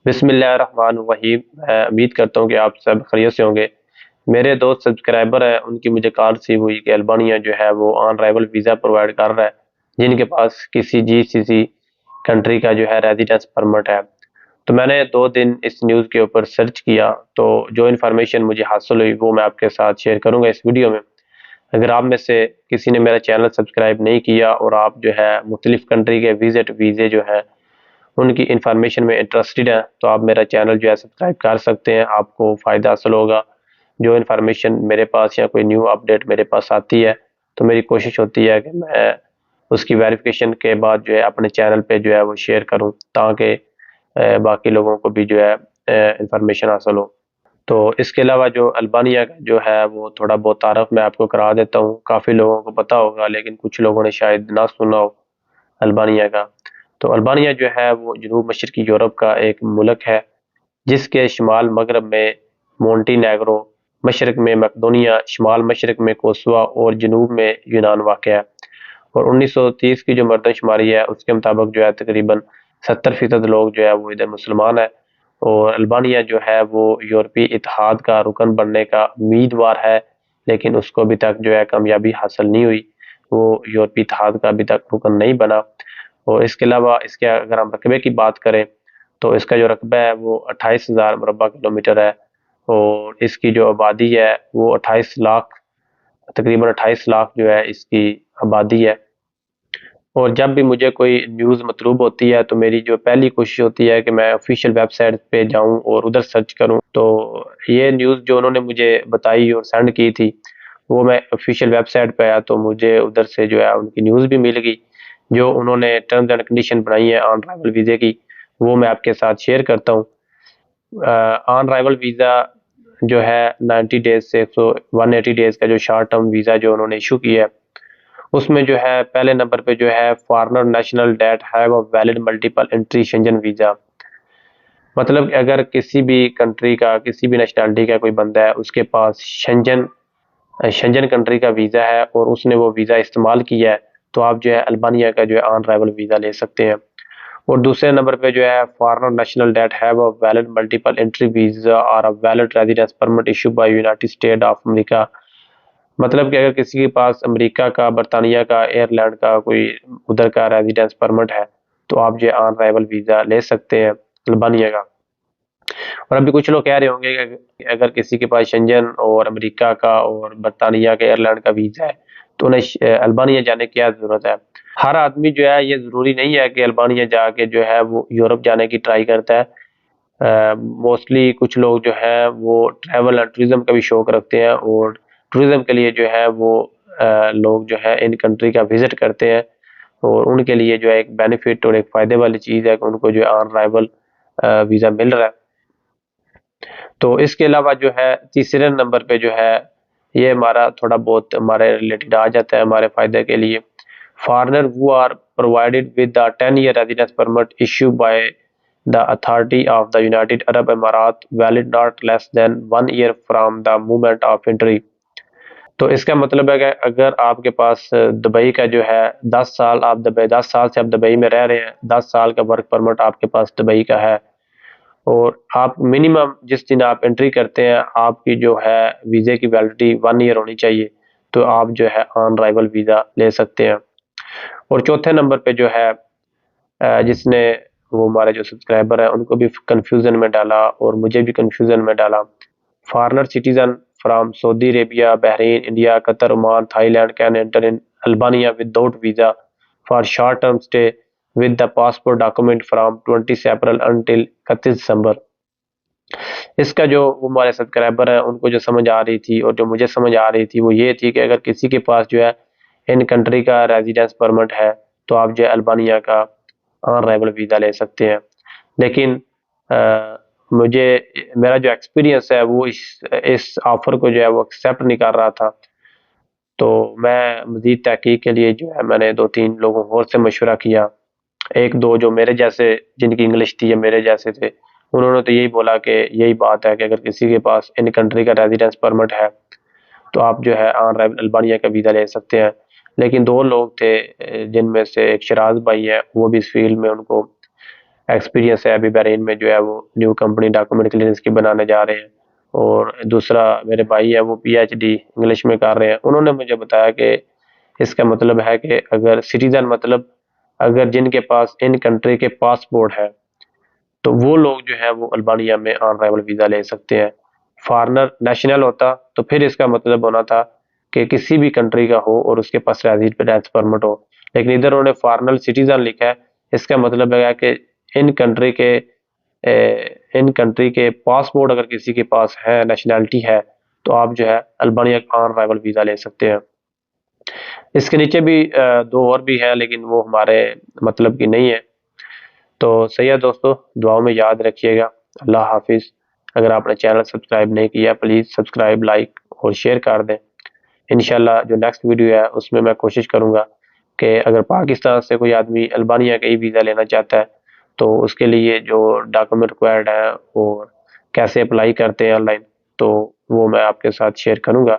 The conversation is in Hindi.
बिस्मिल्लाहिर्रहमानिर्रहीम। मैं उम्मीद करता हूँ कि आप सब खैरियत से होंगे। मेरे दोस्त सब्सक्राइबर हैं, उनकी मुझे कॉल रिसीव हुई कि अल्बानिया जो है वो ऑन अराइवल वीज़ा प्रोवाइड कर रहा है जिनके पास किसी जीसीसी कंट्री का जो है रेजिडेंस परमिट है। तो मैंने 2 दिन इस न्यूज़ के ऊपर सर्च किया, तो जो इन्फॉर्मेशन मुझे हासिल हुई वो मैं आपके साथ शेयर करूँगा इस वीडियो में। अगर आप में से किसी ने मेरा चैनल सब्सक्राइब नहीं किया और आप जो है मुख्तलिफ कंट्री के विजिट वीज़े जो है उनकी इन्फॉर्मेशन में इंटरेस्टेड है, तो आप मेरा चैनल जो है सब्सक्राइब कर सकते हैं। आपको फ़ायदा हासिल होगा। जो इन्फॉर्मेशन मेरे पास या कोई न्यू अपडेट मेरे पास आती है, तो मेरी कोशिश होती है कि मैं उसकी वेरिफिकेशन के बाद जो है अपने चैनल पे जो है वो शेयर करूं, ताकि बाकी लोगों को भी जो है इन्फॉर्मेशन हासिल हो। तो इसके अलावा जो अल्बानिया का जो है वो थोड़ा बहुत तारफ़ मैं आपको करा देता हूँ। काफ़ी लोगों को पता होगा, लेकिन कुछ लोगों ने शायद ना सुना हो अल्बानिया का। तो अल्बानिया जो है वो जनूब मशरकी यूरोप का एक मुल्क है, जिसके शुमाल मगरब में मोंटीनेग्रो, मशरक में मकदोनिया, शुमाल मशरक में कोसोवो और जनूब में यूनान वाक़ है। और 1930 की जो मरदमशुमारी है उसके मुताबिक जो है तकरीबन 70% लोग जो है वो इधर मुसलमान है। और अल्बानिया जो है वो यूरोपीय इत्तेहाद का रुकन बनने का उम्मीदवार है, लेकिन उसको अभी तक जो है कामयाबी हासिल नहीं हुई। वो यूरोपीय इत्तेहाद का अभी तक रुकन नहीं बना। और इसके अलावा इसके अगर हम रकबे की बात करें, तो इसका जो रकबा है वो 28,000 मुरबा किलोमीटर है। और इसकी जो आबादी है वो 28 लाख, तकरीबन 28 लाख जो है इसकी आबादी है। और जब भी मुझे कोई न्यूज़ मतलूब होती है, तो मेरी जो पहली कोशिश होती है कि मैं ऑफिशियल वेबसाइट पे जाऊं और उधर सर्च करूं। तो ये न्यूज़ जो उन्होंने मुझे बताई और सेंड की थी, वो मैं ऑफिशियल वेबसाइट पे आया तो मुझे उधर से जो है उनकी न्यूज़ भी मिल गई। जो उन्होंने टर्म्स एंड कंडीशन बनाई है ऑन अराइवल वीज़े की, वो मैं आपके साथ शेयर करता हूँ। ऑन अराइवल वीज़ा जो है 90 डेज़ से 180 डेज़ का जो शॉर्ट टर्म वीज़ा जो उन्होंने इशू किया है, उसमें जो है पहले नंबर पे जो है foreigner national that have a valid multiple entry Shenzhen visa. मतलब कि अगर किसी भी कंट्री का, किसी भी नेशनैलिटी का कोई बंदा है, उसके पास शेंजन कंट्री का वीज़ा है और उसने वो वीज़ा इस्तेमाल किया है, तो आप जो है अल्बानिया का जो है ऑन अराइवल वीज़ा ले सकते हैं। और दूसरे नंबर पे जो है foreigner national that have a valid multiple entry visa और a valid residence permit issued by United State of America. मतलब कि अगर किसी के पास अमेरिका का, बरतानिया का, आयरलैंड का कोई उधर का रेजिडेंस परमिट है, तो आप जो है ऑन अराइवल वीज़ा ले सकते हैं अल्बानिया का। और अभी कुछ लोग कह रहे होंगे कि अगर किसी के पास शेंजन और अमेरिका का और बरतानिया के, आयरलैंड का वीज़ा है, तो उन्हें अल्बानिया जाने की क्या ज़रूरत है। हर आदमी जो है, ये ज़रूरी नहीं है कि अल्बानिया जाके जो है वो यूरोप जाने की ट्राई करता है। मोस्टली कुछ लोग जो है वो ट्रैवल एंड टूरिज्म का भी शौक रखते हैं, और टूरिज्म के लिए जो है वो लोग जो है इन कंट्री का विजिट करते हैं। और उनके लिए जो है एक बेनिफिट और एक फ़ायदे वाली चीज़ है कि उनको जो है ऑन अराइवल वीज़ा मिल रहा है। तो इसके अलावा जो है तीसरे नंबर पे जो है, ये हमारा थोड़ा बहुत हमारे रिलेटेड आ जाता है हमारे फ़ायदे के लिए। Foreigner who are provided with the 10-year residence permit issued by the authority of the United Arab अमारात valid not less than 1 year from the moment of entry. तो इसका मतलब है कि अगर आपके पास दुबई का जो है 10 साल, आप दुबई 10 साल से आप दुबई में रह रहे हैं, 10 साल का वर्क परमिट आपके पास दुबई का है, और आप मिनिमम जिस दिन आप एंट्री करते हैं, आपकी जो है वीज़े की वैलिडिटी 1 year होनी चाहिए, तो आप जो है ऑन अराइवल वीज़ा ले सकते हैं। और चौथे नंबर पे जो है जिसने, वो हमारे जो सब्सक्राइबर हैं उनको भी कन्फ्यूज़न में डाला और मुझे भी कन्फ्यूज़न में डाला। Foreigner citizen from Saudi Arabia, Bahrain, India, Qatar, Oman, Thailand can enter in Albania without visa for short term stay with the passport document from 20 April until 31 दिसंबर। इसका जो वो हमारे सब्सक्राइबर हैं उनको जो समझ आ रही थी और जो मुझे समझ आ रही थी, वो ये थी कि अगर किसी के पास जो है इन कंट्री का रेजिडेंस परमिट है, तो आप जो है अल्बानिया का ऑन अराइवल वीज़ा ले सकते हैं। लेकिन मुझे, मेरा जो एक्सपीरियंस है वो इस ऑफ़र को जो है वो एक्सेप्ट नहीं कर रहा था। तो मैं मज़ीद तहकीक के लिए जो है मैंने 2-3 लोगों और से मशवरा किया। 1-2 जो मेरे जैसे, जिनकी इंग्लिश थी या मेरे जैसे थे, उन्होंने तो यही बोला कि यही बात है कि अगर किसी के पास इन कंट्री का रेजिडेंस परमिट है, तो आप जो है ऑन अराइवल अल्बानिया का वीज़ा ले सकते हैं। लेकिन 2 लोग थे जिनमें से एक शराज भाई है, वो भी इस फील्ड में उनको एक्सपीरियंस है। अभी बहरीन में जो है वो न्यू कंपनी डॉक्यूमेंट क्लियरेंस की बनाने जा रहे हैं। और दूसरा मेरे भाई है वो पीएचडी इंग्लिश में कर रहे हैं। उन्होंने मुझे बताया कि इसका मतलब है कि अगर सिटीजन मतलब अगर जिनके पास इन कंट्री के पासपोर्ट है तो वो लोग जो है वो अल्बानिया में ऑन अराइवल वीज़ा ले सकते हैं। फॉरेनर नेशनल होता तो फिर इसका मतलब होना था कि किसी भी कंट्री का हो और उसके पास रेजिडेंस परमिट हो, लेकिन इधर उन्होंने फॉरेनर सिटीजन लिखा है। इसका मतलब है कि इन कंट्री के इन कंट्री के पासपोर्ट अगर किसी के पास है, नेशनैलिटी है, तो आप जो है अल्बानिया का ऑन अराइवल वीज़ा ले सकते हैं। इसके नीचे भी दो और भी हैं, लेकिन वो हमारे मतलब की नहीं है। तो सही है दोस्तों, दुआओं में याद रखिएगा। अल्लाह हाफिज़। अगर आपने चैनल सब्सक्राइब नहीं किया प्लीज़ सब्सक्राइब, लाइक और शेयर कर दें। इंशाल्लाह जो नेक्स्ट वीडियो है उसमें मैं कोशिश करूँगा कि अगर पाकिस्तान से कोई आदमी अल्बानिया का ही वीज़ा लेना चाहता है तो उसके लिए जो डॉक्यूमेंट रिक्वायर्ड है और कैसे अप्लाई करते हैं ऑनलाइन, तो वो मैं आपके साथ शेयर करूँगा।